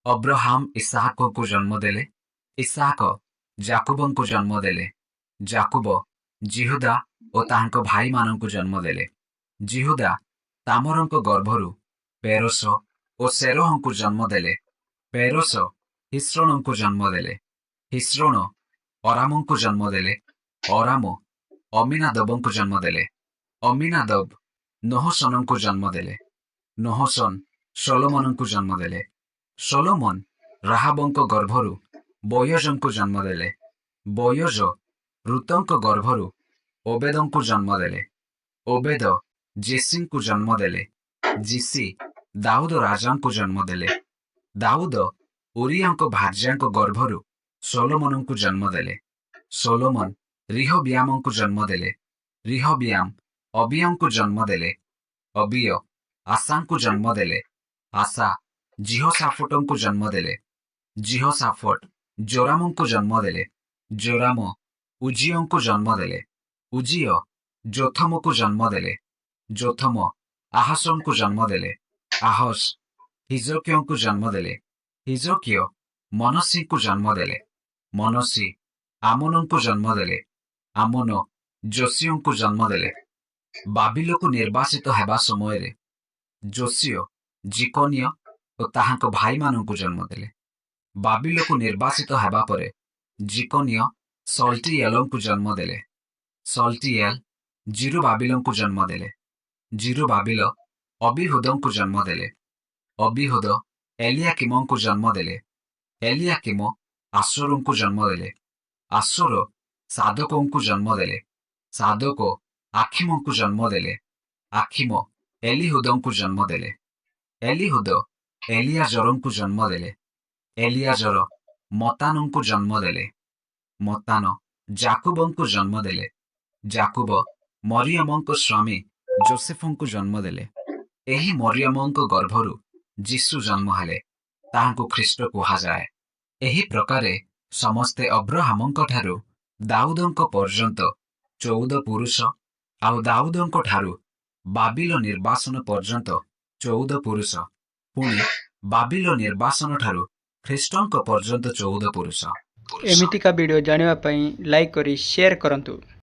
Abraham Isaac को जन्म देले। इसाक जाकुब को जन्म देले। जाकुब जिहुदा और ताहांको भाई माननकु जन्म देले। जिहुदा तामरंको गर्भरु पेरोस और सेरोहंकु जन्म देले। पेरोस हिस्रोनंकु जन्म देले। हिस्रोन अरामंकु जन्म देले। अराम अमीनादबंकु जन्म देले। अमीनादब नहशनंकु जन्म देले। नहशन सोलोमनंकु जन्म देले। सोलोमन राहाबंको गर्भरु बोयजंकु जन्म देले। बोयज ऋतंको गर्भरु ओबेदंकु जन्म देले। ओबेद जेसींकु जन्म देले। जीसी दाऊद राजांकु जन्म देले। दाऊद उरियांको भार्यांको गर्भरु सोलोमनंकु जन्म देले। सोलोमन रिहबियामंकु जन्म देले। रिहबियाम अबियांकु जन्म देले। अबिय आसांकु जन्म देले। आसा जिहोसाफटंकु जन्म देले। जिहोसाफट जोरामंकु जन्म देले। जोराम उजियंकु जन्म देले। उजिय जोथमकु जन्म देले। जोथम आहसंकु जन्म देले। आहस हिजकियंकु जन्म देले। हिजकिय मनसींकु जन्म देले। मनसी आमोनंकु जन्म देले। आमोन जोसियंकु जन्म देले। बाबिलोकु निर्वासित हेबा समयरे जोसियो जिकोनिय और ताहांको भाई माननकु जन्म देले। बाबिलोकु निर्वासित हेबा परे जिकोनिय सल्टिएलंकु जन्म देले। सल्टिएल जिरुबाबिलंकु जन्म देले। जिरुबाबिल अबिहुदंकु जन्म देले। अबिहुद एलियाकिमंकु जन्म देले। एलियाकिम आसोरंकु जन्म देले। आसोर सादोकंकु जन्म देले। सादोक आखिमंकु जन्म देले। आखिम एलिहुदंकु जन्म देले। एलिहुद एलियाजरंकु जन्म देले। एलियाजर मतानंकु जन्म देले। मतान जाकुबंकु जन्म देले। जाकुब मरियमंको स्वामी जोसेफंकु जन्म देले। एही मरियमंको गर्भरु जीसु जन्म हेले। ताहांकु ख्रीष्ट कुहाजाए। एही प्रकारे समस्ते अब्राहमंको ठारु दाऊदंको पर्यंत 14 पुरुष आउ दाऊदंको ठारु बाबिलो निर्वासन पर्यंत 14 पुरुष पुणी बाबिलो निर्वासन ठारु ख्रीष्टंको पर्यंत 14 पुरुष। एमितिका वीडियो जानिबा पई लाइक करी शेयर करंतु।